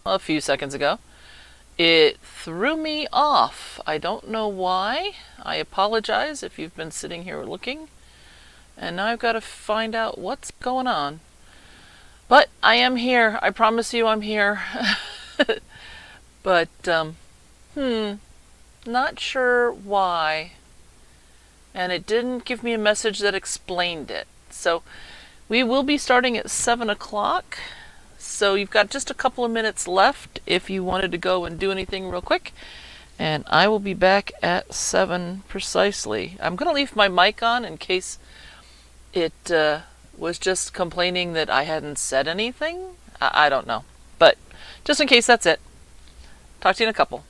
a few seconds ago. It threw me off. I don't know why. I apologize if you've been sitting here looking. And now I've got to find out what's going on. But I am here. I promise you I'm here. But, not sure why. And it didn't give me a message that explained it. So we will be starting at 7 o'clock. So you've got just a couple of minutes left if you wanted to go and do anything real quick. And I will be back at 7 precisely. I'm going to leave my mic on in case it was just complaining that I hadn't said anything. I don't know. But just in case, that's it. Talk to you in a couple.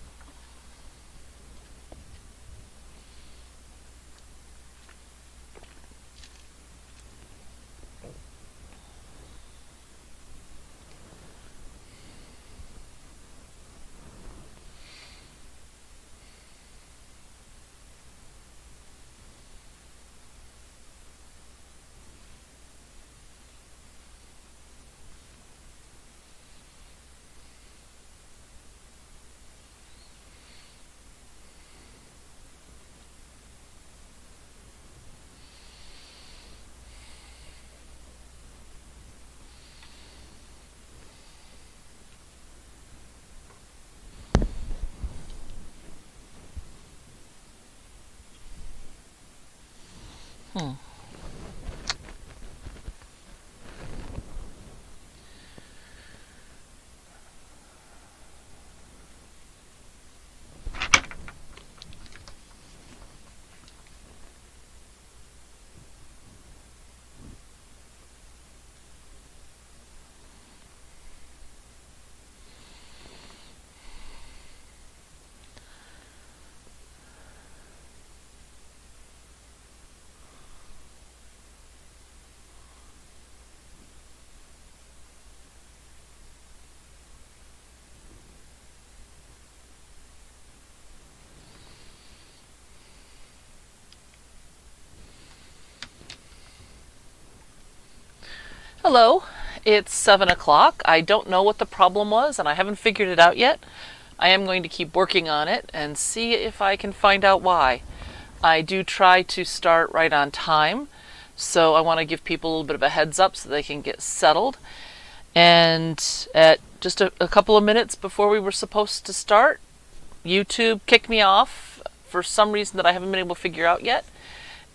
Hello, it's 7 o'clock. I don't know what the problem was and I haven't figured it out yet. I am going to keep working on it and see if I can find out why. I do try to start right on time, so I want to give people a little bit of a heads up so they can get settled. And at just a couple of minutes before we were supposed to start, YouTube kicked me off for some reason that I haven't been able to figure out yet.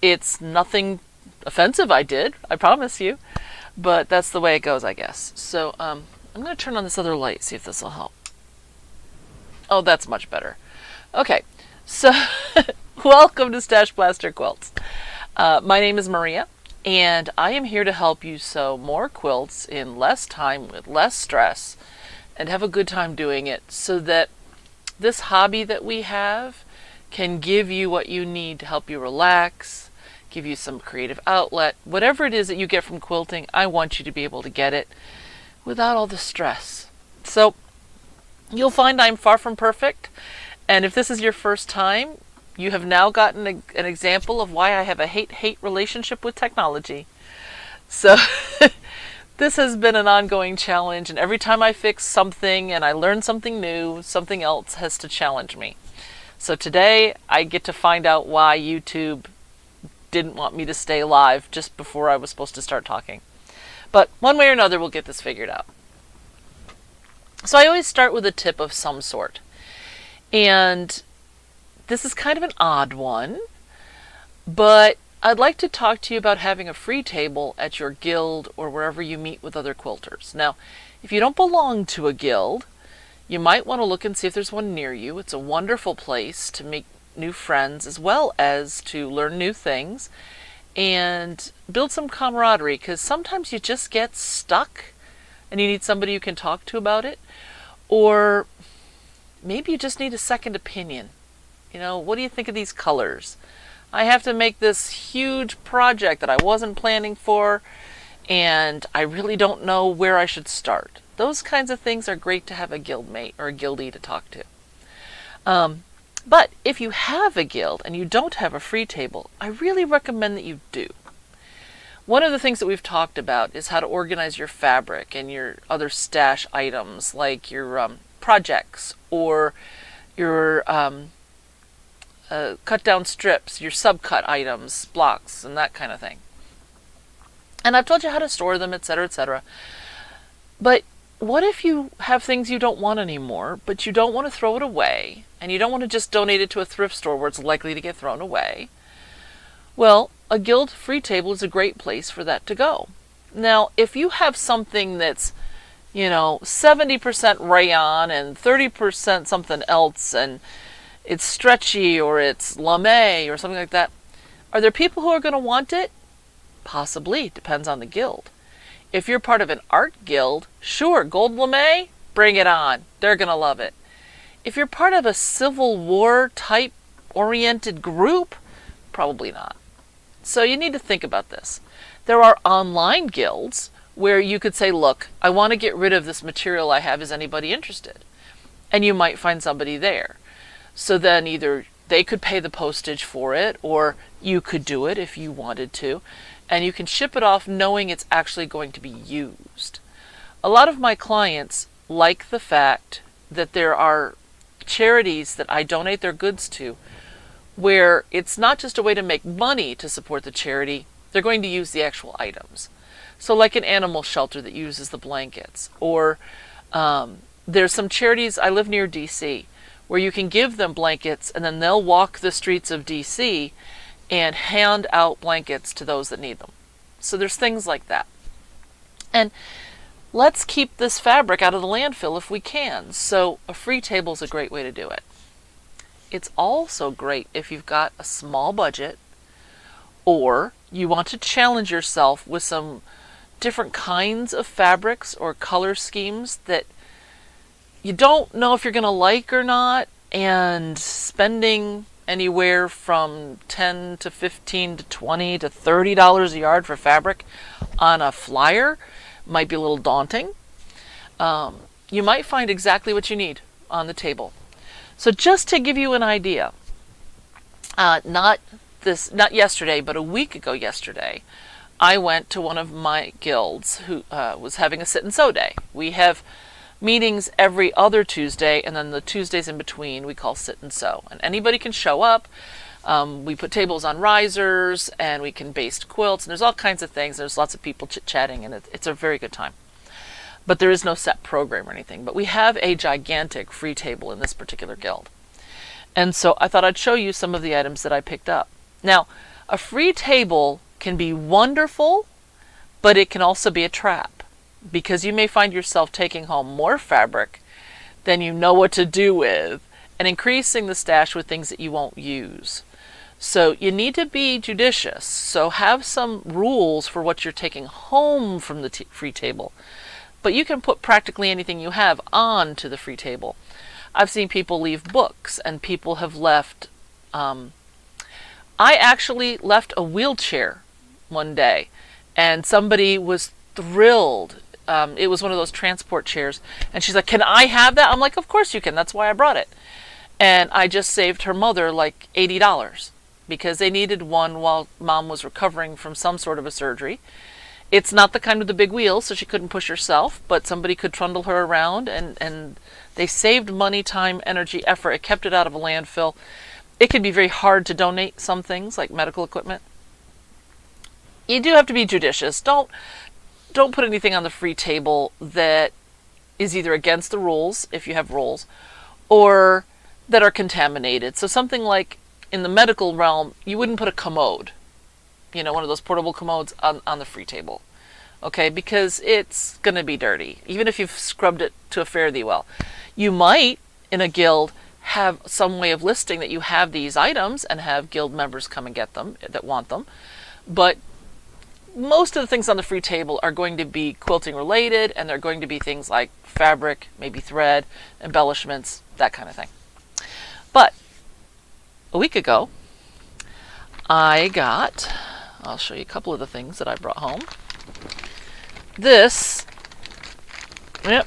It's nothing offensive I did, I promise you. But that's the way it goes, I guess. So I'm going to turn on this other light, see if this will help. Oh, that's much better. Okay, so welcome to StashBlaster Quilts. My name is Maria, and I am here to help you sew more quilts in less time with less stress and have a good time doing it so that this hobby that we have can give you what you need to help you relax, give you some creative outlet. Whatever it is that you get from quilting, I want you to be able to get it without all the stress. So you'll find I'm far from perfect, and if this is your first time, you have now gotten an example of why I have a hate-hate relationship with technology. So this has been an ongoing challenge, and every time I fix something and I learn something new, something else has to challenge me. So today I get to find out why YouTube didn't want me to stay live just before I was supposed to start talking. But one way or another, we'll get this figured out. So I always start with a tip of some sort. And this is kind of an odd one, but I'd like to talk to you about having a free table at your guild or wherever you meet with other quilters. Now, if you don't belong to a guild, you might want to look and see if there's one near you. It's a wonderful place to make new friends as well as to learn new things and build some camaraderie, because sometimes you just get stuck and you need somebody you can talk to about it, or maybe you just need a second opinion. You know, what do you think of these colors? I have to make this huge project that I wasn't planning for and I really don't know where I should start. Those kinds of things are great to have a guildmate or a guildie to talk to. But if you have a guild and you don't have a free table, I really recommend that you do. One of the things that we've talked about is how to organize your fabric and your other stash items, like your projects or your cut down strips, your subcut items, blocks, and that kind of thing. And I've told you how to store them, etc., etc. But what if you have things you don't want anymore, but you don't want to throw it away, and you don't want to just donate it to a thrift store where it's likely to get thrown away? Well, a guild free table is a great place for that to go. Now, if you have something that's, 70% rayon and 30% something else, and it's stretchy or it's lame or something like that, are there people who are going to want it? Possibly. Depends on the guild. If you're part of an art guild, sure, gold lame, bring it on. They're going to love it. If you're part of a Civil War type oriented group, probably not. So you need to think about this. There are online guilds where you could say, look, I want to get rid of this material I have. Is anybody interested? And you might find somebody there. So then either they could pay the postage for it, or you could do it if you wanted to. And you can ship it off knowing it's actually going to be used. A lot of my clients like the fact that there are charities that I donate their goods to where it's not just a way to make money to support the charity, they're going to use the actual items. So like an animal shelter that uses the blankets, or there's some charities, I live near DC, where you can give them blankets and then they'll walk the streets of DC and hand out blankets to those that need them. So there's things like that. And let's keep this fabric out of the landfill if we can. So a free table is a great way to do it. It's also great if you've got a small budget, or you want to challenge yourself with some different kinds of fabrics or color schemes that you don't know if you're going to like or not, and spending anywhere from $10 to $15 to $20 to $30 a yard for fabric on a flyer might be a little daunting. You might find exactly what you need on the table. So just to give you an idea, not yesterday, but a week ago yesterday, I went to one of my guilds who was having a sit and sew day. We have meetings every other Tuesday, and then the Tuesdays in between we call sit and sew. And anybody can show up. We put tables on risers, and we can baste quilts, and there's all kinds of things. There's lots of people chit-chatting, and it's a very good time. But there is no set program or anything. But we have a gigantic free table in this particular guild. And so I thought I'd show you some of the items that I picked up. Now, a free table can be wonderful, but it can also be a trap, because you may find yourself taking home more fabric than you know what to do with, and increasing the stash with things that you won't use. So you need to be judicious. So have some rules for what you're taking home from the free table. But you can put practically anything you have onto the free table. I've seen people leave books, and people have left... I actually left a wheelchair one day, and somebody was thrilled. It was one of those transport chairs, and she's like, "Can I have that?" I'm like, "Of course you can. That's why I brought it." And I just saved her mother like $80 because they needed one while Mom was recovering from some sort of a surgery. It's not the kind with the big wheels, so she couldn't push herself, but somebody could trundle her around, and they saved money, time, energy, effort. It kept it out of a landfill. It can be very hard to donate some things like medical equipment. You do have to be judicious. Don't put anything on the free table that is either against the rules, if you have rules, or that are contaminated. So something like in the medical realm, you wouldn't put a commode, one of those portable commodes on the free table, okay? Because it's going to be dirty, even if you've scrubbed it to a fare thee well. You might, in a guild, have some way of listing that you have these items and have guild members come and get them that want them. But most of the things on the free table are going to be quilting related, and they're going to be things like fabric, maybe thread, embellishments, that kind of thing. But a week ago, I'll show you a couple of the things that I brought home. This, let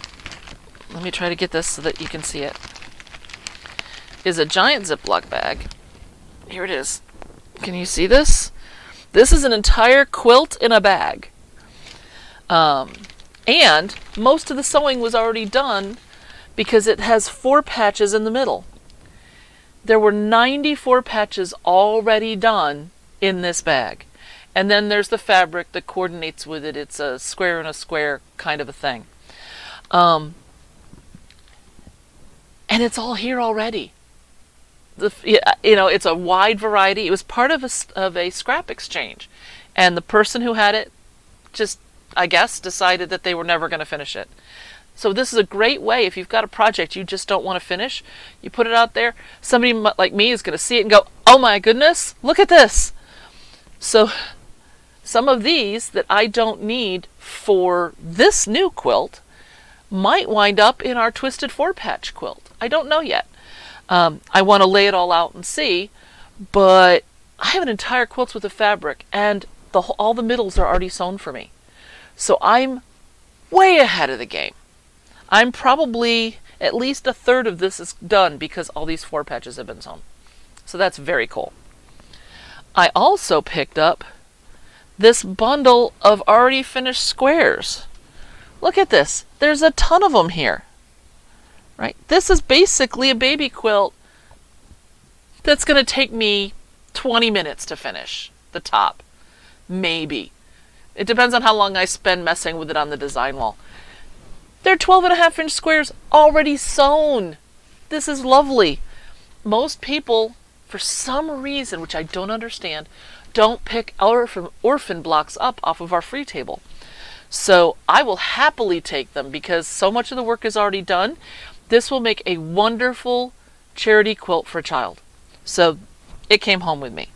me try to get this so that you can see it, is a giant Ziploc bag. Here it is. Can you see this? This is an entire quilt in a bag. And most of the sewing was already done because it has 4 patches in the middle. There were 94 patches already done in this bag. And then there's the fabric that coordinates with it. It's a square and a square kind of a thing. And it's all here already. It's a wide variety. It was part of a scrap exchange. And the person who had it just, I guess, decided that they were never going to finish it. So this is a great way, if you've got a project you just don't want to finish, you put it out there, somebody like me is going to see it and go, oh my goodness, look at this. So some of these that I don't need for this new quilt might wind up in our twisted 4-patch quilt. I don't know yet. I want to lay it all out and see, but I have an entire quilt with the fabric, and all the middles are already sewn for me. So I'm way ahead of the game. I'm probably at least a third of this is done because all these 4 patches have been sewn. So that's very cool. I also picked up this bundle of already finished squares. Look at this. There's a ton of them here. Right? This is basically a baby quilt that's going to take me 20 minutes to finish the top. Maybe. It depends on how long I spend messing with it on the design wall. They're 12.5-inch squares already sewn. This is lovely. Most people, for some reason, which I don't understand, don't pick orphan blocks up off of our free table. So I will happily take them because so much of the work is already done. This will make a wonderful charity quilt for a child. So it came home with me.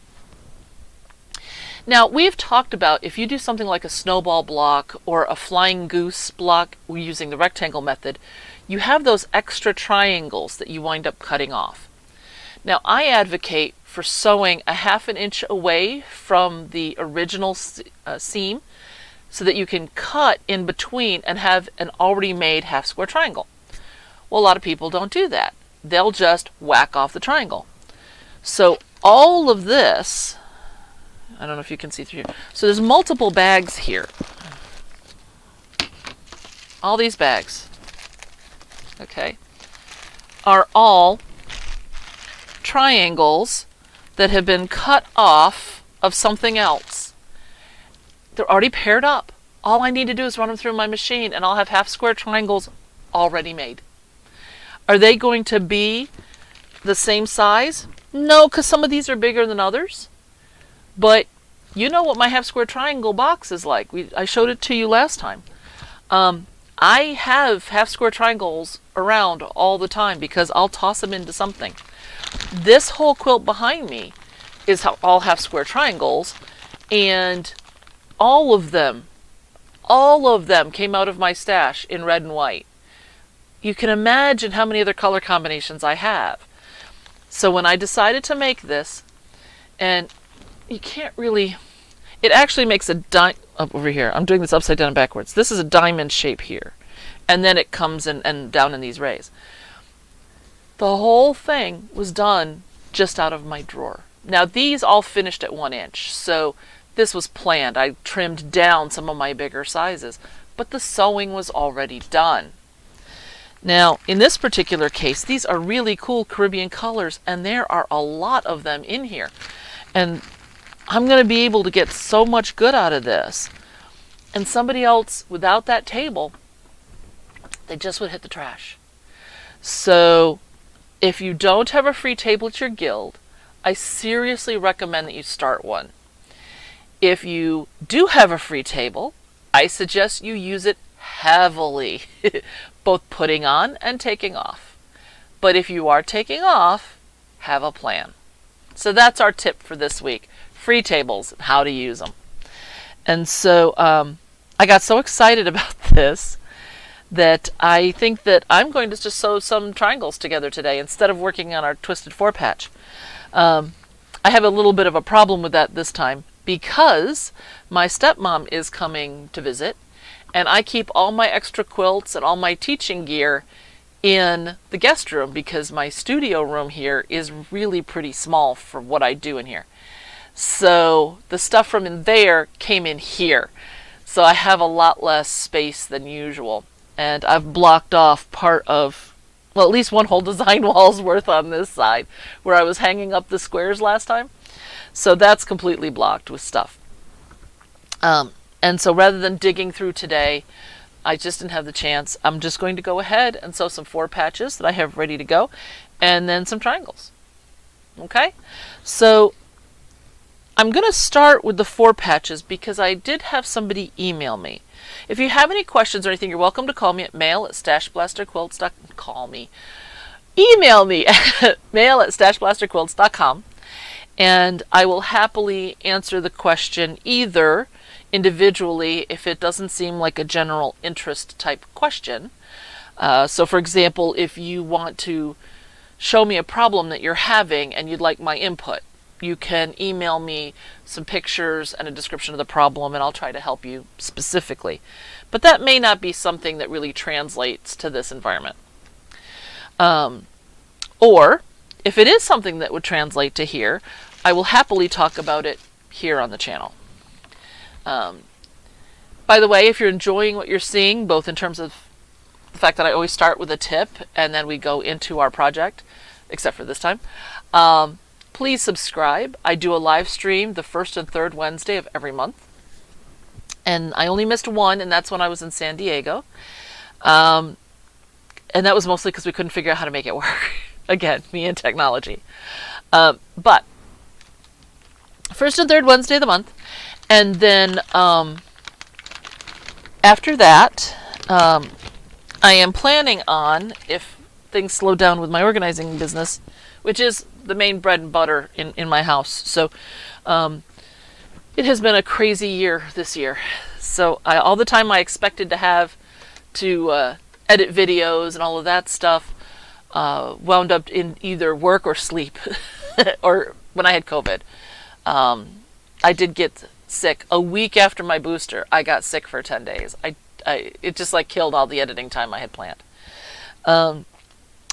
Now, we've talked about if you do something like a snowball block or a flying goose block using the rectangle method, you have those extra triangles that you wind up cutting off. Now, I advocate for sewing a 1/2 inch away from the original seam so that you can cut in between and have an already made half-square triangle. Well, a lot of people don't do that. They'll just whack off the triangle. So all of this, I don't know if you can see through here. So there's multiple bags here. All these bags, okay, are all triangles that have been cut off of something else. They're already paired up. All I need to do is run them through my machine and I'll have half-square triangles already made. Are they going to be the same size? No, because some of these are bigger than others. But you know what my half-square triangle box is like. I showed it to you last time. I have half-square triangles around all the time because I'll toss them into something. This whole quilt behind me is all half-square triangles, and all of them came out of my stash in red and white. You can imagine how many other color combinations I have. So when I decided to make this, and you can't really, it actually makes a over here. I'm doing this upside down and backwards. This is a diamond shape here. And then it comes in and down in these rays. The whole thing was done just out of my drawer. Now these all finished at 1 inch. So this was planned. I trimmed down some of my bigger sizes. But the sewing was already done. Now, in this particular case, these are really cool Caribbean colors. And there are a lot of them in here. And I'm going to be able to get so much good out of this. And somebody else without that table, they just would hit the trash. So if you don't have a free table at your guild, I seriously recommend that you start one. If you do have a free table, I suggest you use it heavily, both putting on and taking off. But if you are taking off, have a plan. So that's our tip for this week. Free tables, how to use them. And so I got so excited about this that I think that I'm going to just sew some triangles together today instead of working on our twisted 4-patch. I have a little bit of a problem with that this time because my stepmom is coming to visit and I keep all my extra quilts and all my teaching gear in the guest room because my studio room here is really pretty small for what I do in here. So the stuff from in there came in here. So I have a lot less space than usual. And I've blocked off part of, well, at least one whole design wall's worth on this side where I was hanging up the squares last time. So that's completely blocked with stuff. And so rather than digging through today, I just didn't have the chance. I'm just going to go ahead and sew some 4 patches that I have ready to go, and then some triangles. Okay? So I'm going to start with the 4 patches because I did have somebody email me. If you have any questions or anything, you're welcome to call me at mail@StashBlasterQuilts.com. Call me. Email me at mail@StashBlasterQuilts.com, and I will happily answer the question either individually if it doesn't seem like a general interest type question. So for example, if you want to show me a problem that you're having and you'd like my input, you can email me some pictures and a description of the problem, and I'll try to help you specifically. But that may not be something that really translates to this environment. Or if it is something that would translate to here, I will happily talk about it here on the channel. By the way, if you're enjoying what you're seeing, both in terms of the fact that I always start with a tip and then we go into our project, except for this time, please subscribe. I do a live stream the first and third Wednesday of every month. And I only missed one, and that's when I was in San Diego. And that was mostly because we couldn't figure out how to make it work. Again, me and technology. But first and third Wednesday of the month. And then after that, I am planning on, if things slow down with my organizing business, which is the main bread and butter in my house. So it has been a crazy year this year. So all the time I expected to have to edit videos and all of that stuff wound up in either work or sleep or when I had COVID. I did get sick a week after my booster. I got sick for 10 days. It just like killed all the editing time I had planned.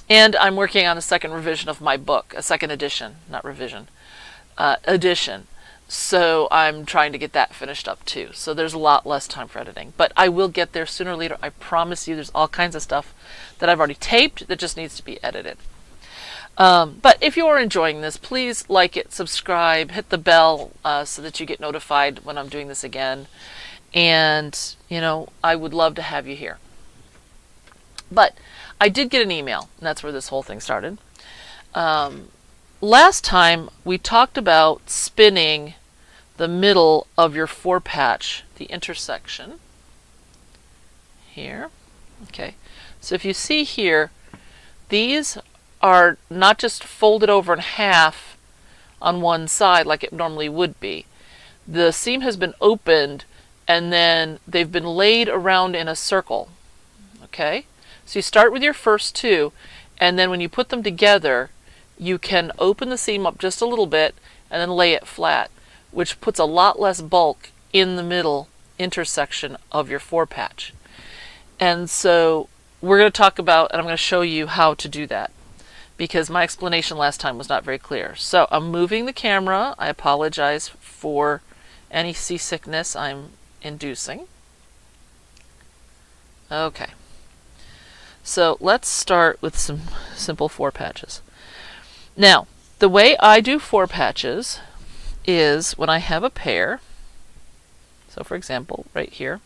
And I'm working on a second revision of my book, a second edition, not revision, edition. So I'm trying to get that finished up too. So there's a lot less time for editing. But I will get there sooner or later. I promise you. There's all kinds of stuff that I've already taped that just needs to be edited. But if you are enjoying this, please like it, subscribe, hit the bell so that you get notified when I'm doing this again. And, you know, I would love to have you here. But I did get an email, and that's where this whole thing started. Last time we talked about spinning the middle of your 4-patch, the intersection here. Okay, so if you see here, these are not just folded over in half on one side like it normally would be. The seam has been opened and then they've been laid around in a circle. Okay, so you start with your first 2, and then when you put them together, you can open the seam up just a little bit and then lay it flat, which puts a lot less bulk in the middle intersection of your 4-patch. And so we're going to talk about, and I'm going to show you how to do that, because my explanation last time was not very clear. So I'm moving the camera. I apologize for any seasickness I'm inducing. Okay. So let's start with some simple 4-patches. Now, the way I do 4-patches is when I have a pair, so for example, right here,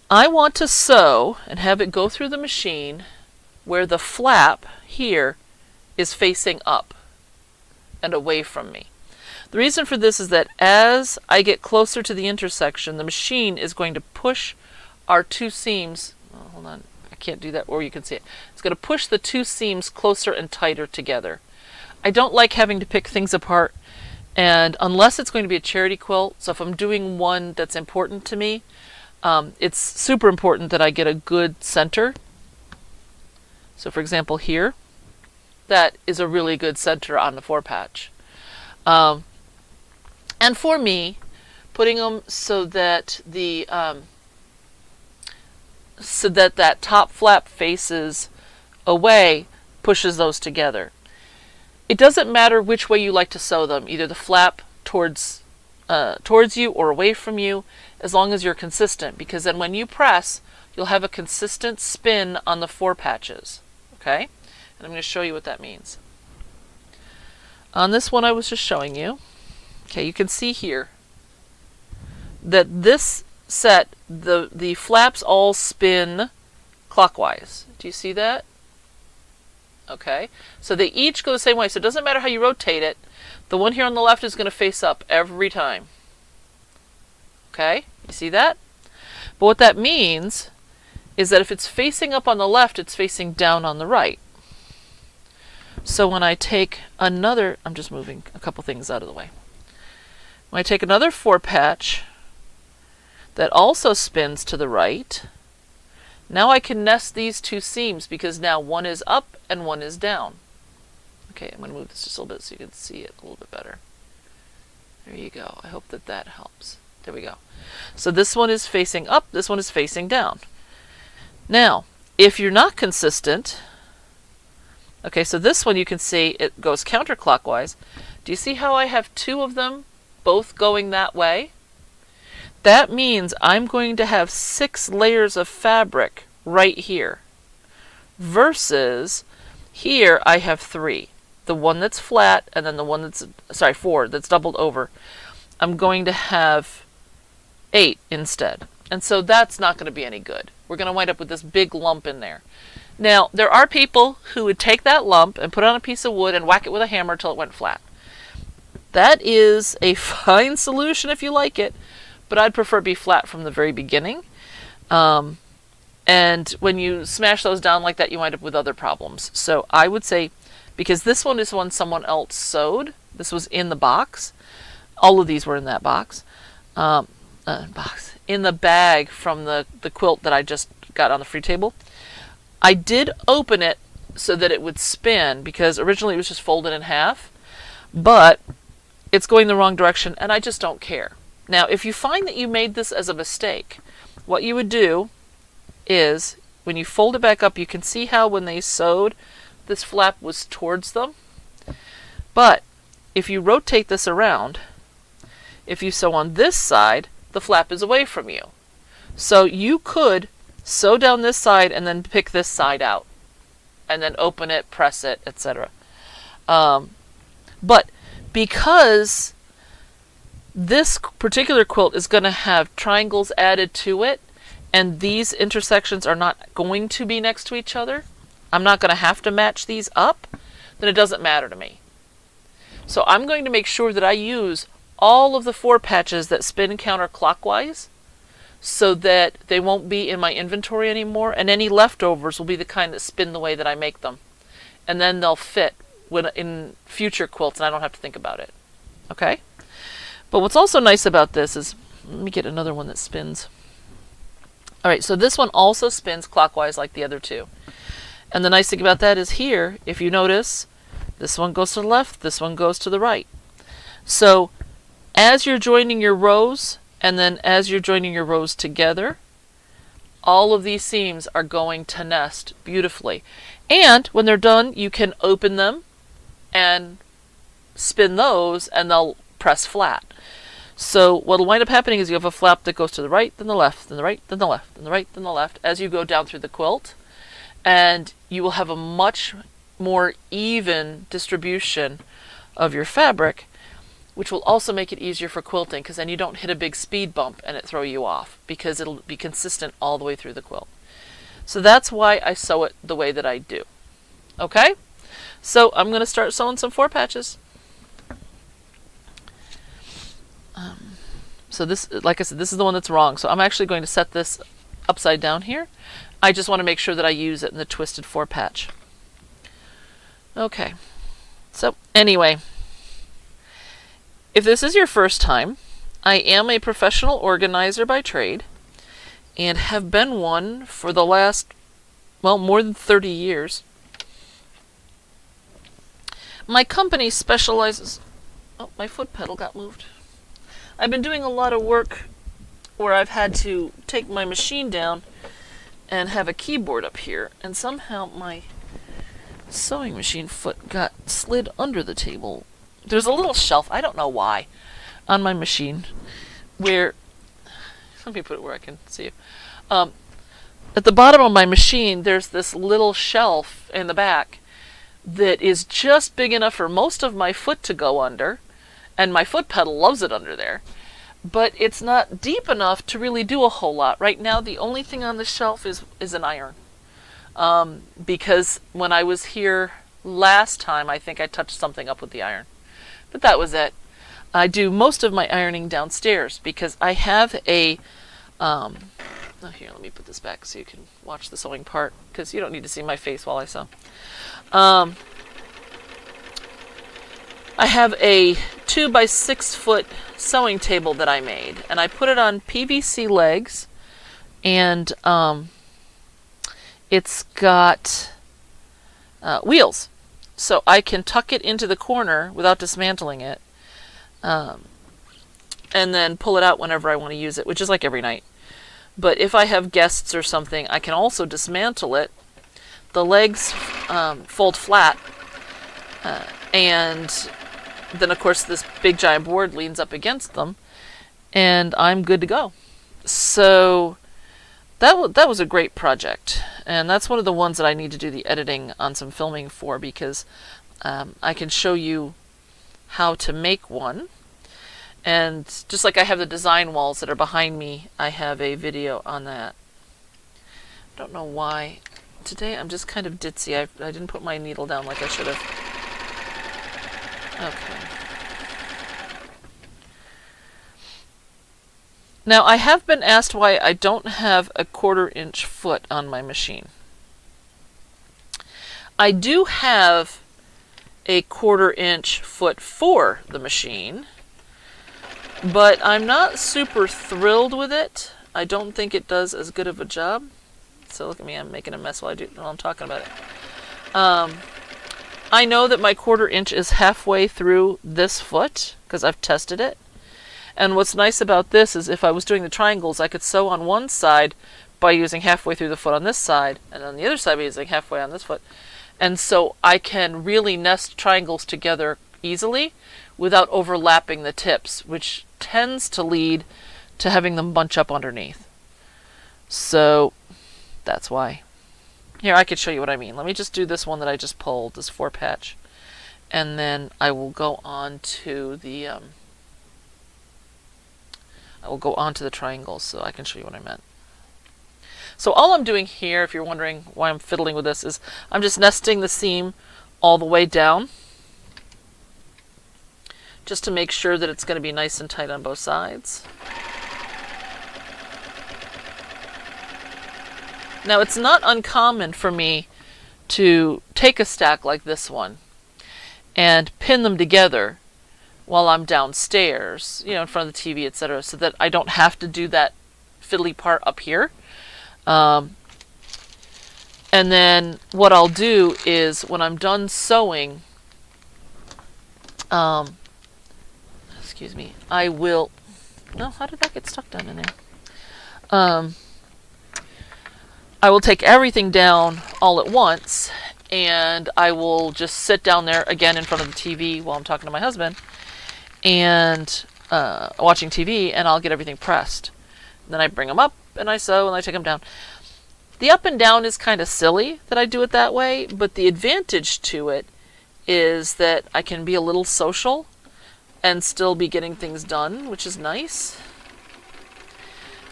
I want to sew and have it go through the machine where the flap here is facing up and away from me. The reason for this is that as I get closer to the intersection, the machine is going to push our 2 seams, oh, hold on, I can't do that, or you can see it. It's going to push the 2 seams closer and tighter together. I don't like having to pick things apart, and unless it's going to be a charity quilt, so if I'm doing one that's important to me, it's super important that I get a good center. So for example here, that is a really good center on the 4-patch. And for me, putting them so that the that top flap faces away pushes those together. it doesn't matter which way you like to sew them, either the flap towards you or away from you, as long as you're consistent, because then when you press, you'll have a consistent spin on the 4 patches. Okay? And I'm going to show you what that means. On this one I was just showing you, okay, you can see here that this set, the flaps all spin clockwise. Do you see that? Okay, so they each go the same way, so it doesn't matter how you rotate it. The one here on the left is going to face up every time. Okay, you see that? But what that means is that if it's facing up on the left, it's facing down on the right. So when I take another, I'm just moving a couple things out of the way. When I take another 4 patch that also spins to the right, now I can nest these 2 seams because now one is up and one is down. Okay, I'm going to move this just a little bit so you can see it a little bit better. There you go. I hope that that helps. There we go. So this one is facing up, this one is facing down. Now, if you're not consistent, okay, so this one you can see it goes counterclockwise. Do you see how I have 2 of them both going that way? That means I'm going to have 6 layers of fabric right here. Versus here I have 3. The one that's flat and then the one that's, 4, that's doubled over. I'm going to have 8 instead. And so that's not going to be any good. We're going to wind up with this big lump in there. Now, there are people who would take that lump and put it on a piece of wood and whack it with a hammer till it went flat. That is a fine solution if you like it, but I'd prefer it be flat from the very beginning. And when you smash those down like that, you wind up with other problems. So I would say, because this one is one someone else sewed, this was in the box. All of these were in that box. In the bag from the quilt that I just got on the free table. I did open it so that it would spin, because originally it was just folded in half, but it's going the wrong direction and I just don't care. Now, if you find that you made this as a mistake, what you would do is, when you fold it back up, you can see how when they sewed, this flap was towards them. But if you rotate this around, if you sew on this side, the flap is away from you. So you could sew down this side and then pick this side out, and then open it, press it, etc. But because this particular quilt is going to have triangles added to it, and these intersections are not going to be next to each other, I'm not going to have to match these up, then it doesn't matter to me. So I'm going to make sure that I use all of the 4 patches that spin counterclockwise so that they won't be in my inventory anymore, and any leftovers will be the kind that spin the way that I make them. And then they'll fit when in future quilts and I don't have to think about it. Okay? But what's also nice about this is, let me get another one that spins. Alright, so this one also spins clockwise like the other 2. And the nice thing about that is here, if you notice, this one goes to the left, this one goes to the right. So as you're joining your rows, and then as you're joining your rows together, all of these seams are going to nest beautifully. And when they're done, you can open them and spin those and they'll press flat. So what will wind up happening is you have a flap that goes to the right, then the left, then the right, then the left, then the right, then the left, as you go down through the quilt. And you will have a much more even distribution of your fabric, which will also make it easier for quilting, because then you don't hit a big speed bump and it throw you off, because it'll be consistent all the way through the quilt. So that's why I sew it the way that I do. Okay? So I'm going to start sewing some 4 patches. So this, like I said, this is the one that's wrong. So I'm actually going to set this upside down here. I just want to make sure that I use it in the twisted 4 patch. Okay. So anyway, if this is your first time, I am a professional organizer by trade and have been one for the last, well, more than 30 years. My company specializes... Oh, my foot pedal got moved. I've been doing a lot of work where I've had to take my machine down and have a keyboard up here, and somehow my sewing machine foot got slid under the table. There's a little shelf, I don't know why, on my machine where, let me put it where I can see you. At the bottom of my machine, there's this little shelf in the back that is just big enough for most of my foot to go under, and my foot pedal loves it under there. But it's not deep enough to really do a whole lot. Right now, the only thing on the shelf is an iron. Because when I was here last time, I think I touched something up with the iron. But that was it. I do most of my ironing downstairs because I have a... oh, here, let me put this back so you can watch the sewing part, because you don't need to see my face while I sew. I have a 2 by 6 foot sewing table that I made, and I put it on PVC legs, and it's got wheels, so I can tuck it into the corner without dismantling it, and then pull it out whenever I want to use it, which is like every night. But if I have guests or something, I can also dismantle it. The legs fold flat, and then of course this big giant board leans up against them, and I'm good to go. So that was a great project, and that's one of the ones that I need to do the editing on some filming for, because I can show you how to make one. And just like I have the design walls that are behind me, I have a video on that. I don't know why. Today I'm just kind of ditzy. I didn't put my needle down like I should have. Okay. Now I have been asked why I don't have a 1/4 inch foot on my machine. I do have a 1/4 inch foot for the machine, but I'm not super thrilled with it. I don't think it does as good of a job. So look at me, I'm making a mess while I'm talking about it. I know that my 1/4 inch is halfway through this foot, because I've tested it. And what's nice about this is if I was doing the triangles, I could sew on one side by using halfway through the foot on this side, and on the other side by using halfway on this foot. And so I can really nest triangles together easily without overlapping the tips, which tends to lead to having them bunch up underneath. So that's why. Here, I could show you what I mean. Let me just do this one that I just pulled, this 4-patch, and then I will go on to the triangles so I can show you what I meant. So all I'm doing here, if you're wondering why I'm fiddling with this, is I'm just nesting the seam all the way down, just to make sure that it's going to be nice and tight on both sides. Now it's not uncommon for me to take a stack like this one and pin them together while I'm downstairs, in front of the TV, etc., so that I don't have to do that fiddly part up here. And then what I'll do is when I'm done sewing, excuse me, I will, no, how did that get stuck down in there? I will take everything down all at once, and I will just sit down there again in front of the TV while I'm talking to my husband and watching TV, and I'll get everything pressed. And then I bring them up and I sew and I take them down. The up and down is kind of silly that I do it that way, but the advantage to it is that I can be a little social and still be getting things done, which is nice.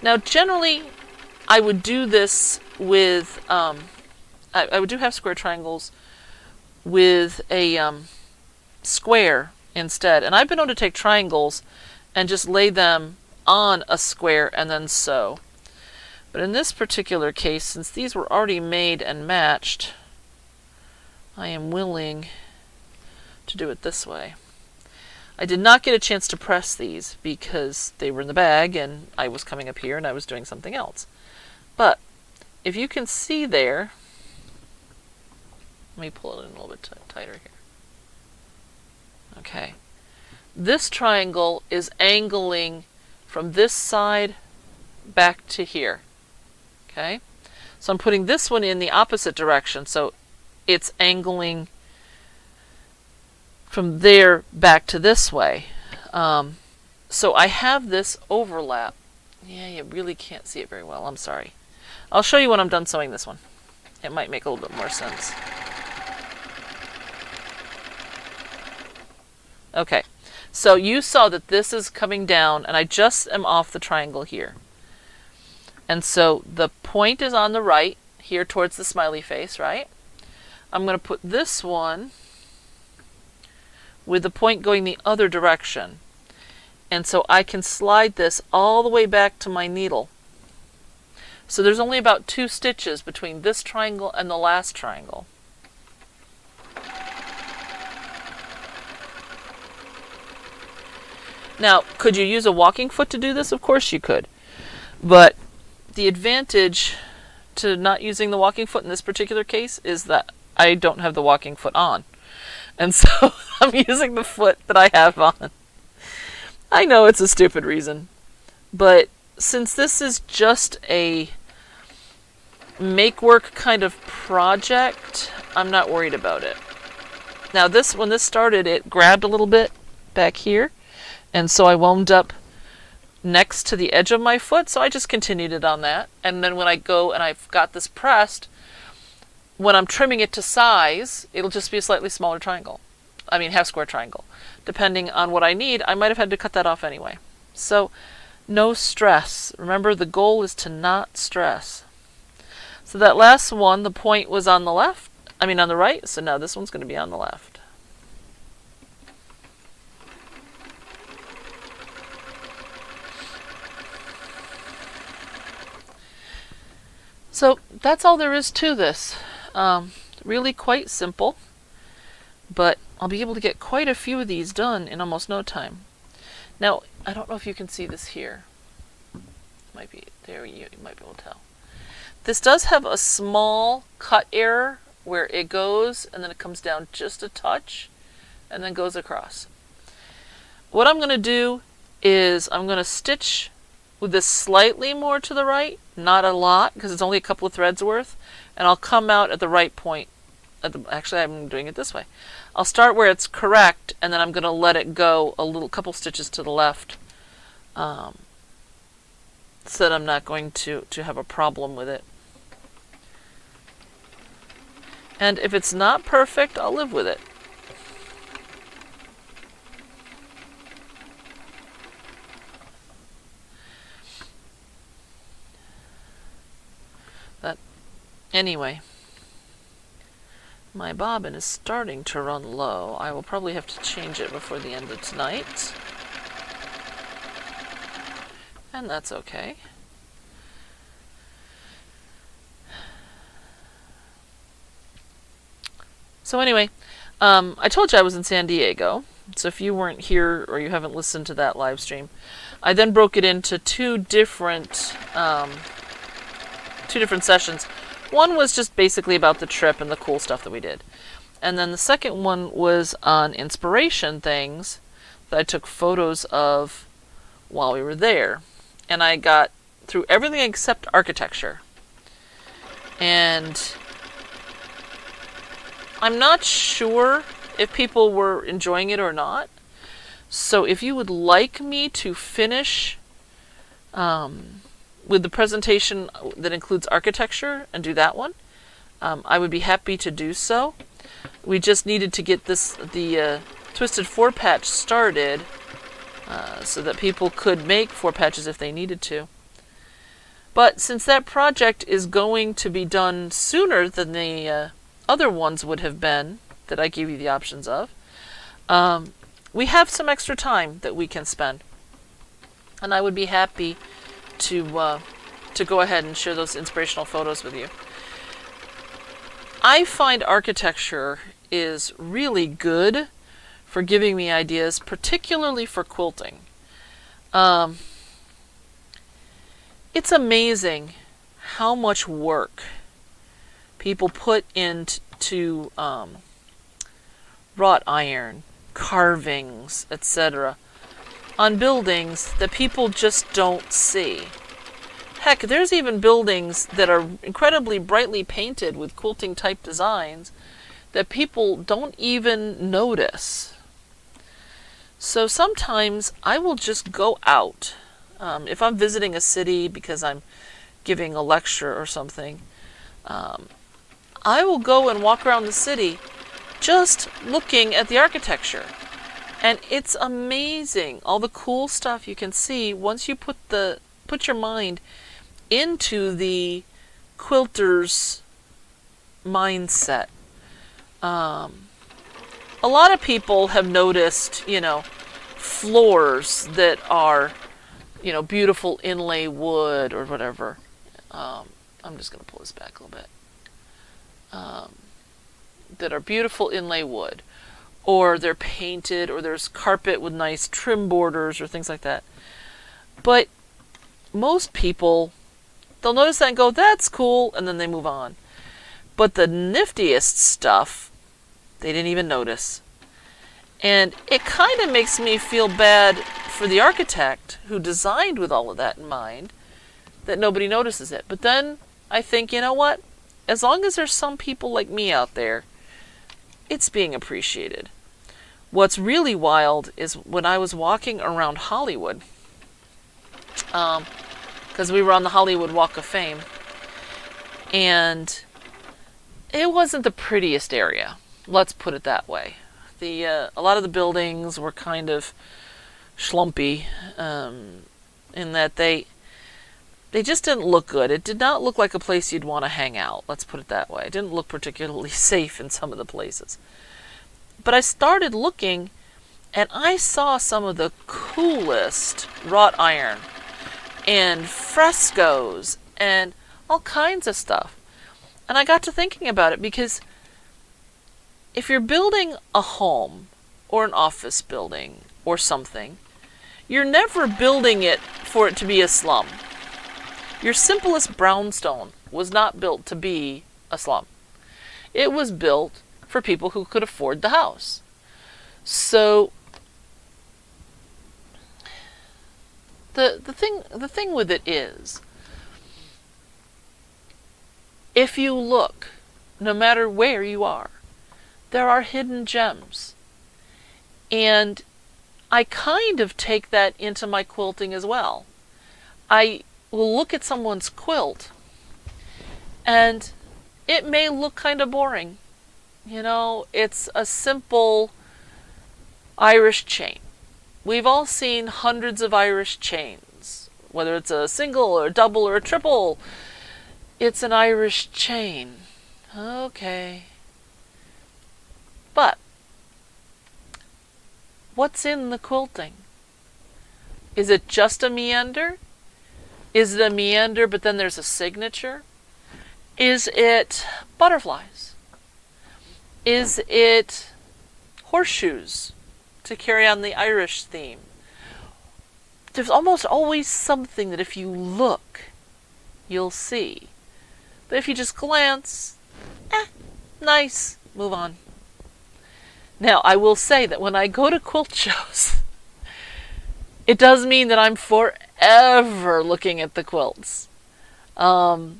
Now generally I would do this with, I would do half square triangles with a square instead. And I've been able to take triangles and just lay them on a square and then sew. But in this particular case, since these were already made and matched, I am willing to do it this way. I did not get a chance to press these because they were in the bag and I was coming up here and I was doing something else. But if you can see there, let me pull it in a little bit tighter here. Okay. This triangle is angling from this side back to here. Okay? So I'm putting this one in the opposite direction. So it's angling from there back to this way. So I have this overlap. Yeah, you really can't see it very well. I'm sorry. I'll show you when I'm done sewing this one. It might make a little bit more sense. Okay, so you saw that this is coming down, and I just am off the triangle here. And so the point is on the right, here towards the smiley face, right? I'm going to put this one with the point going the other direction. And so I can slide this all the way back to my needle. So there's only about 2 stitches between this triangle and the last triangle. Now, could you use a walking foot to do this? Of course you could. But the advantage to not using the walking foot in this particular case is that I don't have the walking foot on. And so I'm using the foot that I have on. I know it's a stupid reason, but since this is just a make work kind of project, I'm not worried about it. Now when this started, it grabbed a little bit back here, and so I wound up next to the edge of my foot, so I just continued it on that. And then when I go and I've got this pressed, when I'm trimming it to size, it'll just be a slightly smaller triangle. I mean, half square triangle. Depending on what I need, I might have had to cut that off anyway. So, no stress. Remember, the goal is to not stress. So that last one, the point was on the left, on the right, so now this one's going to be on the left. So that's all there is to this. Really quite simple, but I'll be able to get quite a few of these done in almost no time. Now, I don't know if you can see this here. Might be there. You might be able to tell. This does have a small cut error where it goes and then it comes down just a touch and then goes across. What I'm going to do is I'm going to stitch with this slightly more to the right, not a lot because it's only a couple of threads worth, and I'll come out at the right point. Actually, I'm doing it this way. I'll start where it's correct, and then I'm going to let it go a couple stitches to the left, so that I'm not going to have a problem with it. And if it's not perfect, I'll live with it. But anyway, my bobbin is starting to run low. I will probably have to change it before the end of tonight. And that's okay. So anyway, I told you I was in San Diego. So if you weren't here or you haven't listened to that live stream, I then broke it into two different sessions. One was just basically about the trip and the cool stuff that we did. And then the second one was on inspiration things that I took photos of while we were there. And I got through everything except architecture. And I'm not sure if people were enjoying it or not. So if you would like me to finish with the presentation that includes architecture and do that one, I would be happy to do so. We just needed to get the Twisted 4 patch started so that people could make 4 patches if they needed to. But since that project is going to be done sooner than the other ones would have been that I gave you the options of, we have some extra time that we can spend. And I would be happy to go ahead and share those inspirational photos with you. I find architecture is really good for giving me ideas, particularly for quilting. It's amazing how much work people put into wrought iron, carvings, etc. on buildings that people just don't see. Heck, there's even buildings that are incredibly brightly painted with quilting type designs that people don't even notice. So sometimes I will just go out. If I'm visiting a city because I'm giving a lecture or something, I will go and walk around the city just looking at the architecture. And it's amazing, all the cool stuff you can see once you put your mind into the quilter's mindset. A lot of people have noticed, floors that are, beautiful inlay wood or whatever. I'm just going to pull this back a little bit. That are beautiful inlay wood, or they're painted, or there's carpet with nice trim borders or things like that. But most people, they'll notice that and go, that's cool, and then they move on. But the niftiest stuff, they didn't even notice. And it kind of makes me feel bad for the architect who designed with all of that in mind, that nobody notices it. But then I think, you know what? As long as there's some people like me out there, it's being appreciated. What's really wild is when I was walking around Hollywood, because we were on the Hollywood Walk of Fame, and it wasn't the prettiest area. Let's put it that way. A lot of the buildings were kind of schlumpy, in that they just didn't look good. It did not look like a place you'd want to hang out. Let's put it that way. It didn't look particularly safe in some of the places. But I started looking, and I saw some of the coolest wrought iron and frescoes and all kinds of stuff. And I got to thinking about it, because if you're building a home or an office building or something, you're never building it for it to be a slum. Your simplest brownstone was not built to be a slum. It was built for people who could afford the house. So the thing with it is, if you look, no matter where you are, there are hidden gems. And I kind of take that into my quilting as well. I will look at someone's quilt, and it may look kind of boring. It's a simple Irish chain. We've all seen hundreds of Irish chains, whether it's a single or a double or a triple. It's an Irish chain. Okay. But what's in the quilting? Is it just a meander? Is it a meander, but then there's a signature? Is it butterflies? Is it horseshoes to carry on the Irish theme? There's almost always something that if you look, you'll see. But if you just glance, nice, move on. Now, I will say that when I go to quilt shows, it does mean that I'm forever looking at the quilts. And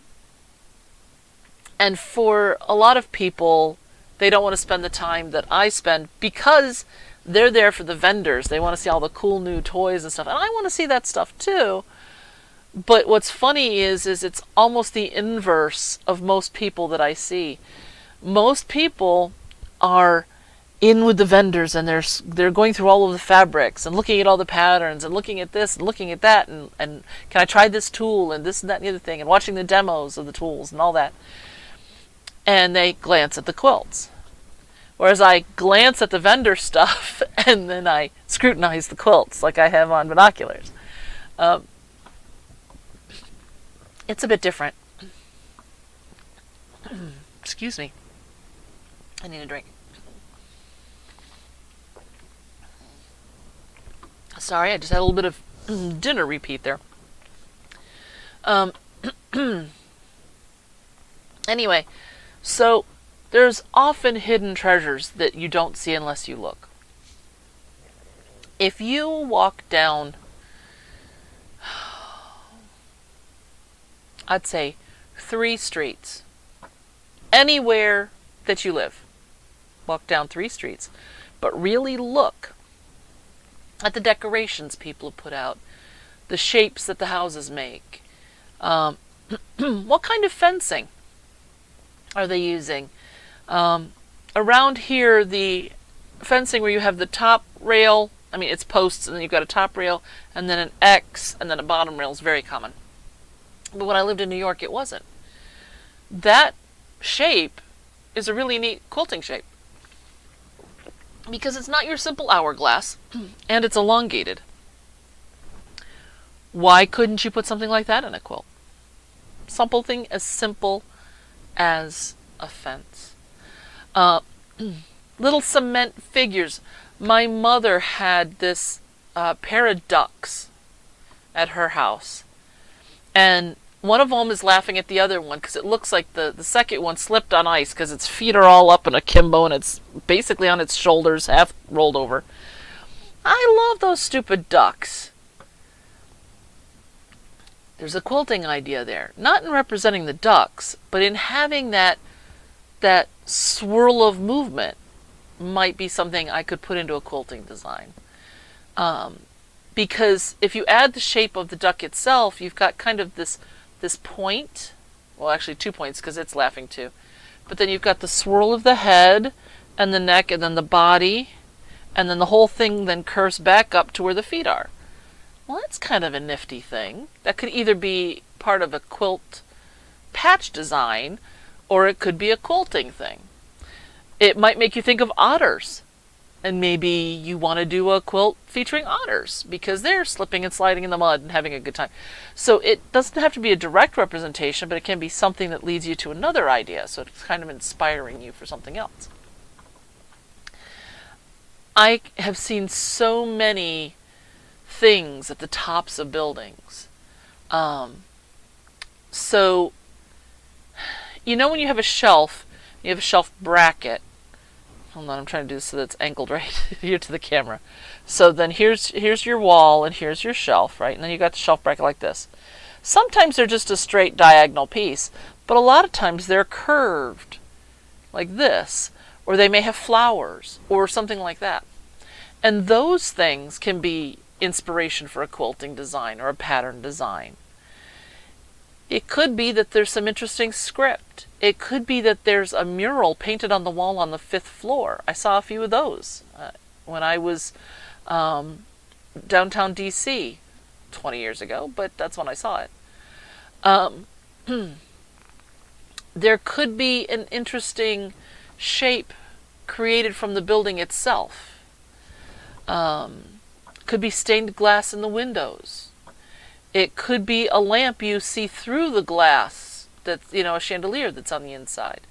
for a lot of people, they don't want to spend the time that I spend, because they're there for the vendors. They want to see all the cool new toys and stuff. And I want to see that stuff too. But what's funny is it's almost the inverse of most people that I see. Most people are in with the vendors, and they're going through all of the fabrics and looking at all the patterns and looking at this and looking at that, and can I try this tool and this and that and the other thing, and watching the demos of the tools and all that. And they glance at the quilts. Whereas I glance at the vendor stuff and then I scrutinize the quilts like I have on binoculars. It's a bit different. Excuse me. I need a drink. Sorry, I just had a little bit of dinner repeat there. Anyway, so there's often hidden treasures that you don't see unless you look. If you walk down I'd say 3 streets. Anywhere that you live. Walk down 3 streets. But really look at the decorations people have put out, the shapes that the houses make. What kind of fencing are they using? Around here, the fencing where you have the top rail, I mean, it's posts, and then you've got a top rail, and then an X, and then a bottom rail is very common. But when I lived in New York, it wasn't. That shape is a really neat quilting shape, because it's not your simple hourglass, and it's elongated. Why couldn't you put something like that in a quilt? Something as simple as a fence. Little cement figures. My mother had this pair of ducks at her house, and one of them is laughing at the other one because it looks like the second one slipped on ice because its feet are all up in akimbo and it's basically on its shoulders, half rolled over. I love those stupid ducks. There's a quilting idea there. Not in representing the ducks, but in having that swirl of movement might be something I could put into a quilting design. Because if you add the shape of the duck itself, you've got kind of this point. Well, actually 2 points because it's laughing too. But then you've got the swirl of the head and the neck and then the body. And then the whole thing then curves back up to where the feet are. Well, that's kind of a nifty thing. That could either be part of a quilt patch design, or it could be a quilting thing. It might make you think of otters. And maybe you want to do a quilt featuring otters, because they're slipping and sliding in the mud and having a good time. So it doesn't have to be a direct representation, but it can be something that leads you to another idea. So it's kind of inspiring you for something else. I have seen so many things at the tops of buildings. So, you know when you have a shelf, you have a shelf bracket. Hold on, I'm trying to do this so that it's angled right here to the camera. So then here's your wall and here's your shelf, right? And then you got the shelf bracket like this. Sometimes they're just a straight diagonal piece, but a lot of times they're curved like this, or they may have flowers or something like that. And those things can be inspiration for a quilting design or a pattern design. It could be that there's some interesting script. It could be that there's a mural painted on the wall on the 5th floor. I saw a few of those when I was downtown DC 20 years ago, but that's when I saw it. There could be an interesting shape created from the building itself. Could be stained glass in the windows. It could be a lamp you see through the glass, that's, a chandelier that's on the inside.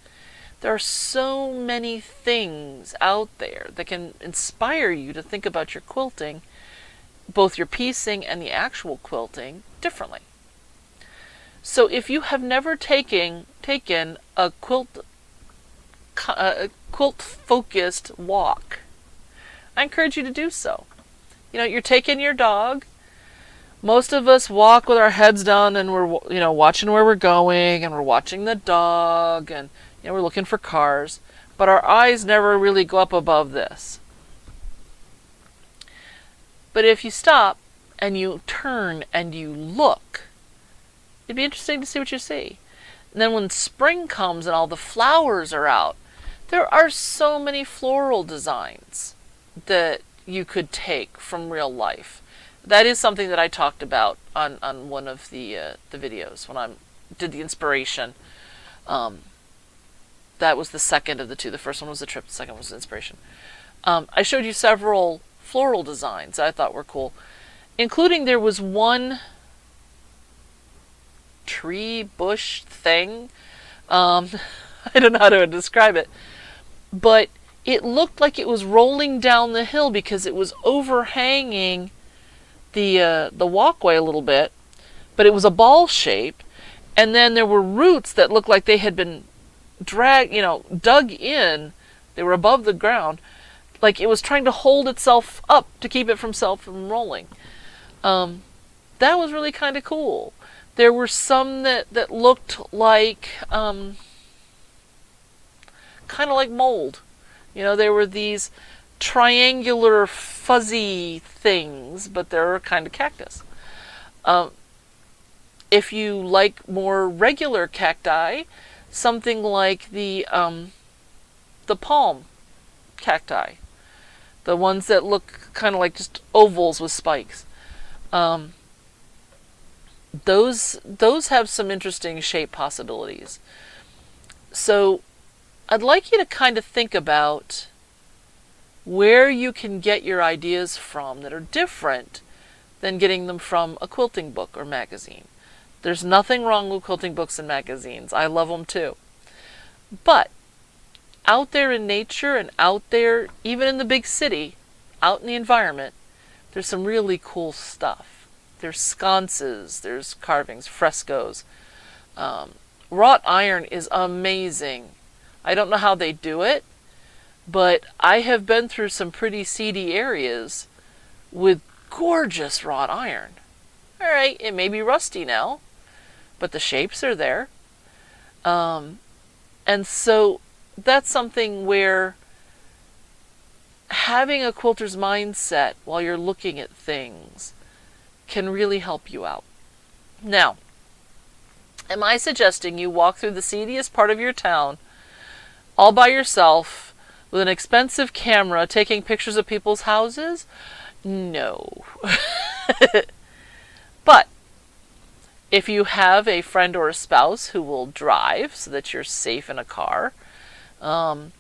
There are so many things out there that can inspire you to think about your quilting, both your piecing and the actual quilting, differently. So if you have never taken a quilt-focused walk, I encourage you to do so. You're taking your dog. Most of us walk with our heads down and we're, watching where we're going and we're watching the dog and, we're looking for cars, but our eyes never really go up above this. But if you stop and you turn and you look, it'd be interesting to see what you see. And then when spring comes and all the flowers are out, there are so many floral designs that you could take from real life. That is something that I talked about on one of the videos when I did the inspiration. That was the second of the two. The first one was the trip, the second was the inspiration. I showed you several floral designs I thought were cool, including there was one tree bush thing. I don't know how to describe it, but it looked like it was rolling down the hill because it was overhanging the walkway a little bit, but it was a ball shape, and then there were roots that looked like they had been dug in. They were above the ground, like it was trying to hold itself up to keep it from rolling. That was really kind of cool. There were some that looked like, kind of like mold. There were these triangular fuzzy things, but they're kind of cactus. If you like more regular cacti, something like the palm cacti, the ones that look kind of like just ovals with spikes. Those have some interesting shape possibilities. So I'd like you to kind of think about where you can get your ideas from that are different than getting them from a quilting book or magazine. There's nothing wrong with quilting books and magazines. I love them too. But out there in nature and out there, even in the big city, out in the environment, there's some really cool stuff. There's sconces, there's carvings, frescoes. Wrought iron is amazing. I don't know how they do it, but I have been through some pretty seedy areas with gorgeous wrought iron. All right, it may be rusty now, but the shapes are there. And so that's something where having a quilter's mindset while you're looking at things can really help you out. Now, am I suggesting you walk through the seediest part of your town all by yourself with an expensive camera taking pictures of people's houses? No. But if you have a friend or a spouse who will drive so that you're safe in a car, and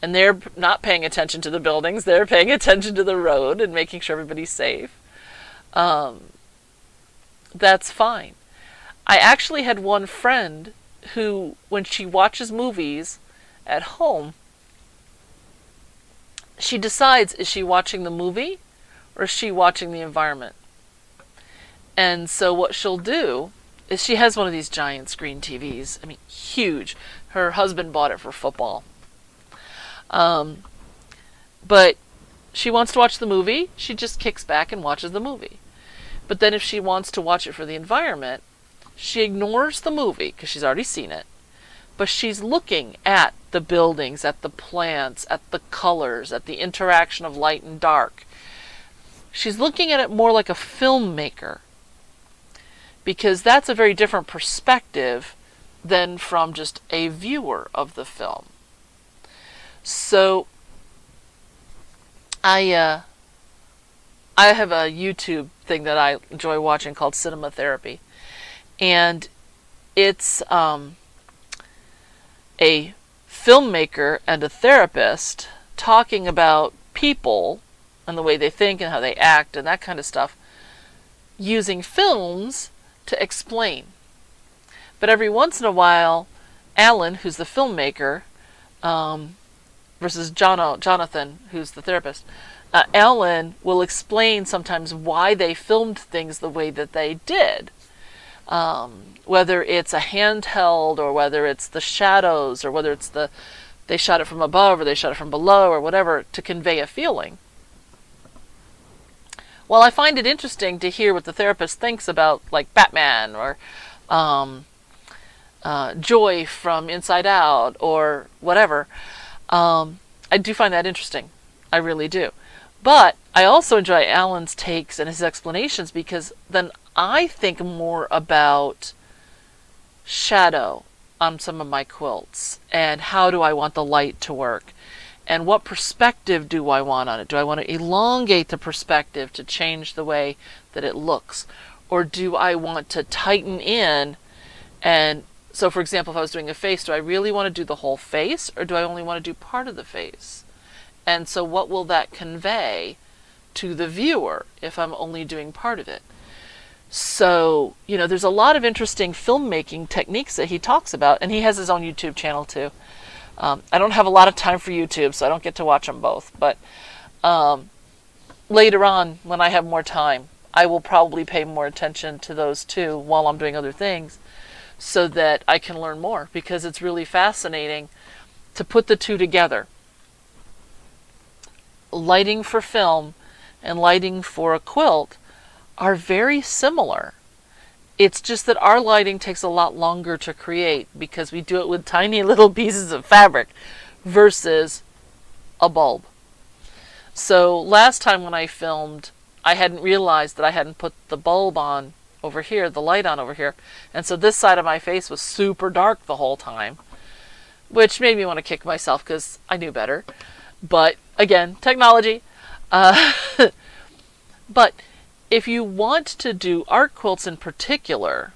they're not paying attention to the buildings, they're paying attention to the road and making sure everybody's safe, that's fine. I actually had one friend who, when she watches movies at home, she decides, is she watching the movie or is she watching the environment? And so what she'll do is she has one of these giant screen TVs. I mean, huge. Her husband bought it for football. But she wants to watch the movie, she just kicks back and watches the movie. But then if she wants to watch it for the environment, she ignores the movie because she's already seen it. But she's looking at the buildings, at the plants, at the colors, at the interaction of light and dark. She's looking at it more like a filmmaker, because that's a very different perspective than from just a viewer of the film. So I have a YouTube thing that I enjoy watching called Cinema Therapy, and it's a filmmaker and a therapist talking about people and the way they think and how they act and that kind of stuff, using films to explain. But every once in a while, Alan, who's the filmmaker, versus Jonathan, who's the therapist, Alan will explain sometimes why they filmed things the way that they did. Whether it's a handheld, or whether it's the shadows, or whether it's they shot it from above or they shot it from below, or whatever, to convey a feeling. Well, I find it interesting to hear what the therapist thinks about, like, Batman, or Joy from Inside Out, or whatever. I do find that interesting. I really do. But I also enjoy Alan's takes and his explanations, because then I think more about shadow on some of my quilts, and how do I want the light to work, and what perspective do I want on it? Do I want to elongate the perspective to change the way that it looks, or do I want to tighten in? And so, for example, if I was doing a face, do I really want to do the whole face, or do I only want to do part of the face? And so what will that convey to the viewer if I'm only doing part of it? So, there's a lot of interesting filmmaking techniques that he talks about, and he has his own YouTube channel too. I don't have a lot of time for YouTube, so I don't get to watch them both. But later on, when I have more time, I will probably pay more attention to those too while I'm doing other things, so that I can learn more, because it's really fascinating to put the two together. Lighting for film and lighting for a quilt are very similar. It's just that our lighting takes a lot longer to create because we do it with tiny little pieces of fabric versus a bulb. So last time when I filmed, I hadn't realized that I hadn't put the bulb on over here, the light on over here. And so this side of my face was super dark the whole time, which made me want to kick myself because I knew better. But again, technology. But if you want to do art quilts in particular,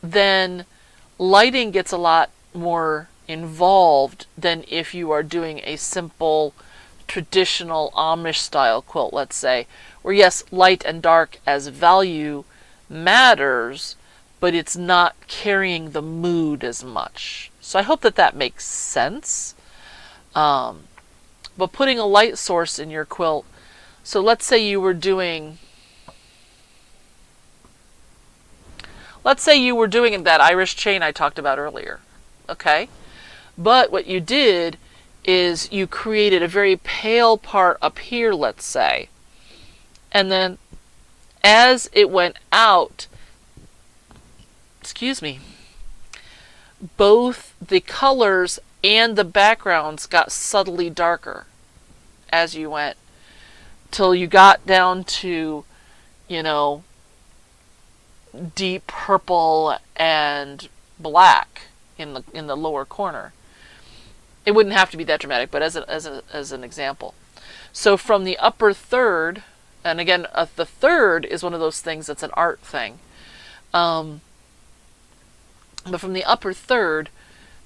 then lighting gets a lot more involved than if you are doing a simple traditional Amish style quilt, let's say, where yes, light and dark as value matters, but it's not carrying the mood as much. So I hope that that makes sense. But putting a light source in your quilt, so let's say you were doing that Irish chain I talked about earlier, okay? But what you did is you created a very pale part up here, let's say, and then as it went out, both the colors and the backgrounds got subtly darker as you went, till you got down to, deep purple and black in the lower corner. It wouldn't have to be that dramatic, but as an example. So from the upper third, and again, the third is one of those things that's an art thing. But from the upper third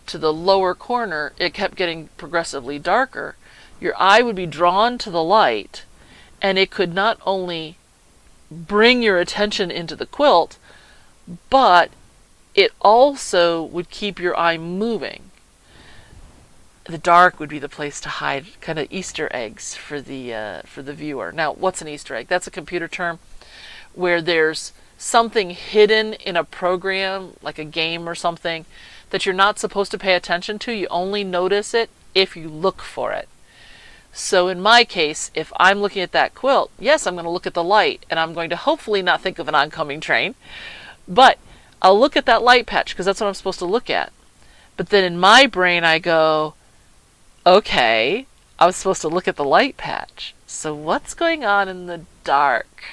to the lower corner, it kept getting progressively darker. Your eye would be drawn to the light, and it could not only bring your attention into the quilt, but it also would keep your eye moving. The dark would be the place to hide kind of Easter eggs for the viewer. Now, what's an Easter egg? That's a computer term where there's something hidden in a program, like a game or something, that you're not supposed to pay attention to. You only notice it if you look for it. So in my case, if I'm looking at that quilt, yes, I'm going to look at the light, and I'm going to hopefully not think of an oncoming train, but I'll look at that light patch because that's what I'm supposed to look at. But then in my brain I go, okay, I was supposed to look at the light patch. So what's going on in the dark?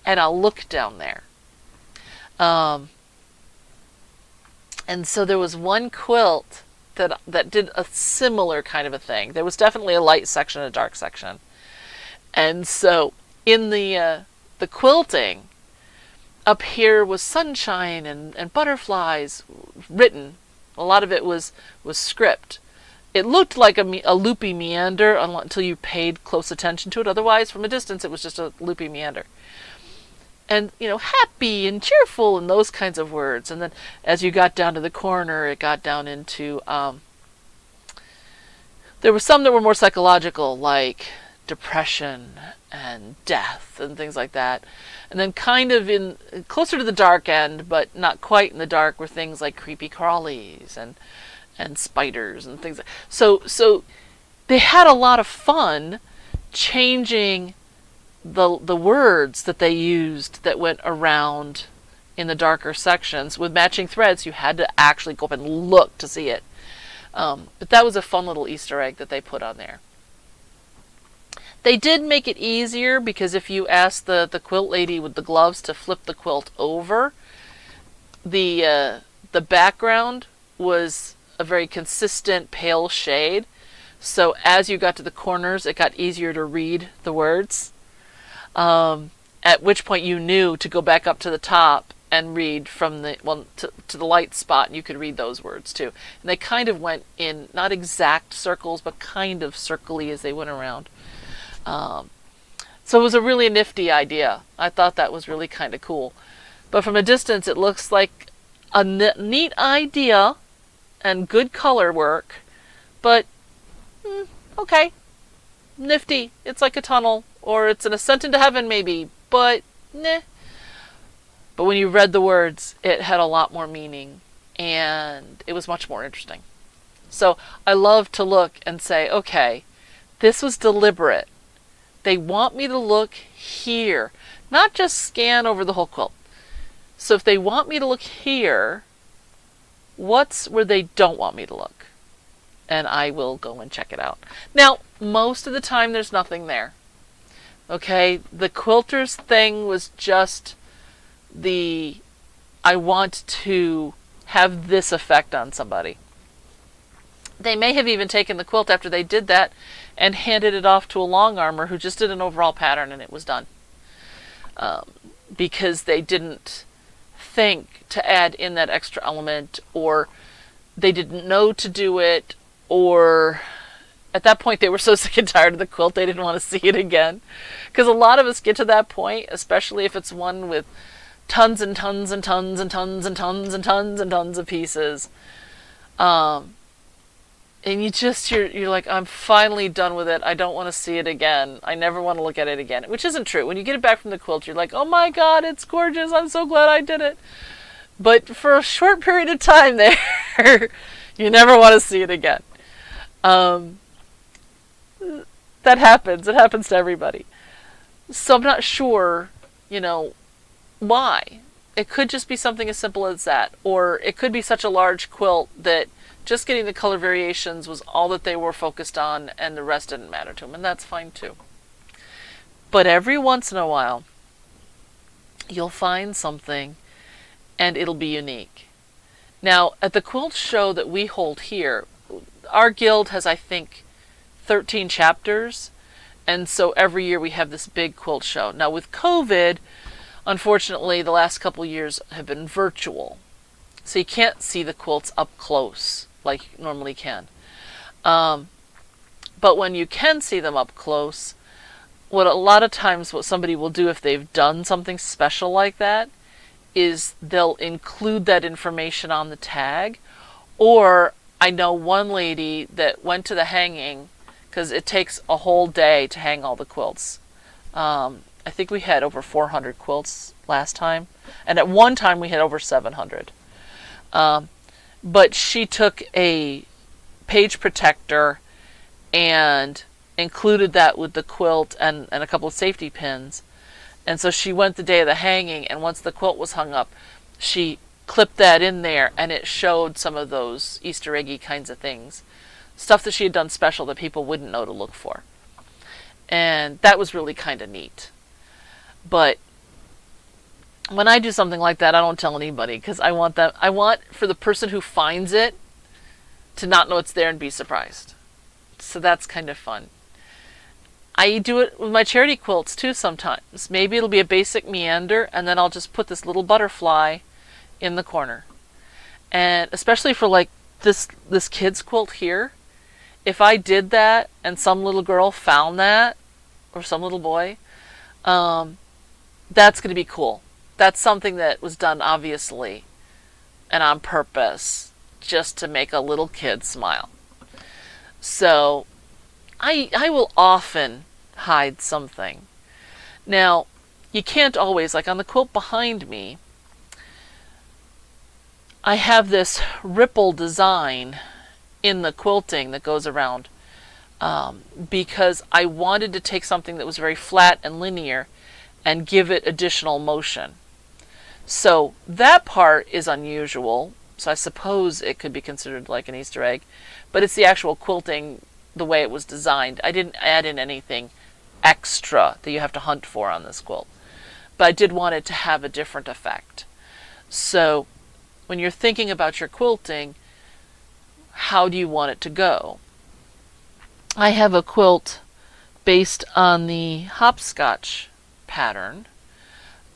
And I'll look down there. And so there was one quilt that did a similar kind of a thing. There was definitely a light section and a dark section. And so in the quilting, up here was sunshine and butterflies written. A lot of it was script. It looked like a loopy meander until you paid close attention to it. Otherwise, from a distance, it was just a loopy meander. And, happy and cheerful and those kinds of words. And then as you got down to the corner, it got down into, there were some that were more psychological, like depression and death and things like that. And then kind of closer to the dark end, but not quite in the dark, were things like creepy crawlies and spiders and things like that. So they had a lot of fun changing the words that they used that went around in the darker sections with matching threads. You had to actually go up and look to see it. But that was a fun little Easter egg that they put on there. They did make it easier because if you asked the quilt lady with the gloves to flip the quilt over, the background was a very consistent pale shade. So as you got to the corners, it got easier to read the words. At which point you knew to go back up to the top and read from to the light spot, and you could read those words too. And they kind of went in not exact circles, but kind of circly as they went around. So it was a really nifty idea. I thought that was really kind of cool. But from a distance, it looks like a neat idea and good color work, but okay, nifty. It's like a tunnel, or it's an ascent into heaven maybe, but nah. But when you read the words, it had a lot more meaning, and it was much more interesting. So I love to look and say, okay, this was deliberate. They want me to look here, not just scan over the whole quilt. So if they want me to look here, what's where they don't want me to look? And I will go and check it out. Now, most of the time there's nothing there. Okay, the quilters thing was just I want to have this effect on somebody. They may have even taken the quilt after they did that and handed it off to a long armer who just did an overall pattern and it was done. Because they didn't think to add in that extra element, or they didn't know to do it, or at that point they were so sick and tired of the quilt they didn't want to see it again. Because a lot of us get to that point, especially if it's one with tons and tons and tons and tons and tons and tons and tons of pieces. And you're like, I'm finally done with it. I don't want to see it again. I never want to look at it again. Which isn't true. When you get it back from the quilt, you're like, oh my god, it's gorgeous. I'm so glad I did it. But for a short period of time there, you never want to see it again. That happens. It happens to everybody. So I'm not sure, why. It could just be something as simple as that. Or it could be such a large quilt that just getting the color variations was all that they were focused on and the rest didn't matter to them, and that's fine too. But every once in a while, you'll find something and it'll be unique. Now, at the quilt show that we hold here, our guild has, I think, 13 chapters, and so every year we have this big quilt show. Now, with COVID, unfortunately, the last couple years have been virtual, so you can't see the quilts up close like you normally can. But when you can see them up close, what somebody will do if they've done something special like that is they'll include that information on the tag. Or I know one lady that went to the hanging, because it takes a whole day to hang all the quilts. I think we had over 400 quilts last time, and at one time we had over 700. But she took a page protector and included that with the quilt and a couple of safety pins. And so she went the day of the hanging, and once the quilt was hung up, she clipped that in there, and it showed some of those Easter eggy kinds of things. Stuff that she had done special that people wouldn't know to look for. And that was really kind of neat. But when I do something like that, I don't tell anybody, because I want for the person who finds it to not know it's there and be surprised. So that's kind of fun. I do it with my charity quilts too sometimes. Maybe it'll be a basic meander, and then I'll just put this little butterfly in the corner. And especially for like this kid's quilt here, if I did that and some little girl found that, or some little boy, that's going to be cool. That's something that was done obviously and on purpose just to make a little kid smile. So I will often hide something. Now, you can't always, like on the quilt behind me, I have this ripple design in the quilting that goes around because I wanted to take something that was very flat and linear and give it additional motion. So that part is unusual, so I suppose it could be considered like an Easter egg, but it's the actual quilting, the way it was designed. I didn't add in anything extra that you have to hunt for on this quilt, but I did want it to have a different effect. So when you're thinking about your quilting, how do you want it to go? I have a quilt based on the hopscotch pattern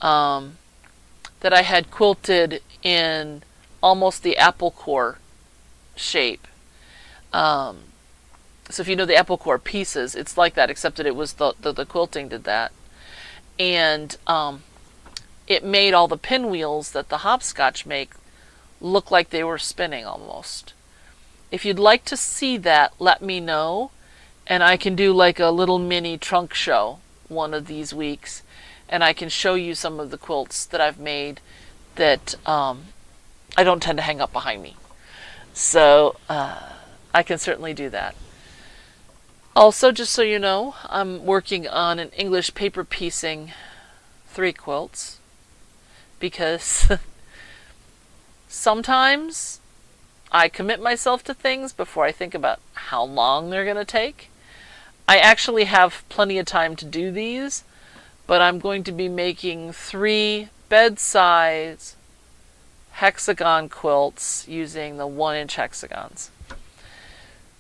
that I had quilted in almost the apple core shape. So if you know the apple core pieces, it's like that, except that it was the quilting did that. And it made all the pinwheels that the hopscotch make look like they were spinning almost. If you'd like to see that, let me know, and I can do like a little mini trunk show one of these weeks, and I can show you some of the quilts that I've made that I don't tend to hang up behind me. So I can certainly do that. Also, just so you know, I'm working on an English paper piecing 3 quilts, because sometimes I commit myself to things before I think about how long they're going to take. I actually have plenty of time to do these, but I'm going to be making 3 bed-size hexagon quilts using the 1-inch hexagons.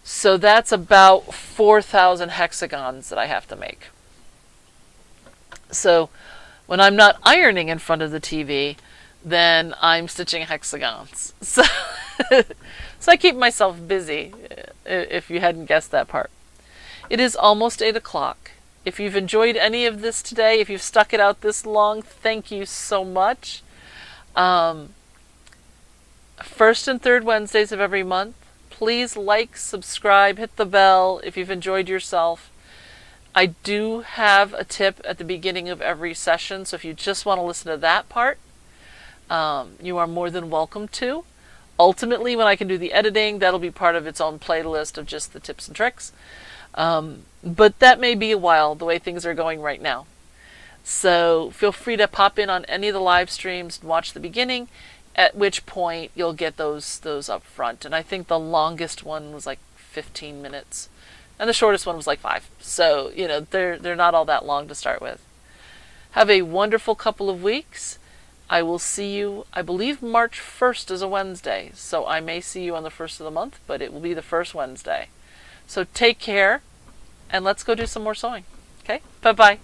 So that's about 4,000 hexagons that I have to make. So when I'm not ironing in front of the TV, then I'm stitching hexagons. So, so I keep myself busy, if you hadn't guessed that part. It is almost 8 o'clock. If you've enjoyed any of this today, if you've stuck it out this long, thank you so much. First and third Wednesdays of every month, please like, subscribe, hit the bell if you've enjoyed yourself. I do have a tip at the beginning of every session, so if you just want to listen to that part, you are more than welcome to. Ultimately, when I can do the editing, that'll be part of its own playlist of just the tips and tricks. But that may be a while, the way things are going right now. So feel free to pop in on any of the live streams and watch the beginning, at which point you'll get those up front. And I think the longest one was like 15 minutes. And the shortest one was like 5. So, they're not all that long to start with. Have a wonderful couple of weeks. I will see you, I believe March 1st is a Wednesday. So I may see you on the 1st of the month, but it will be the first Wednesday. So take care, and let's go do some more sewing. Okay? Bye-bye.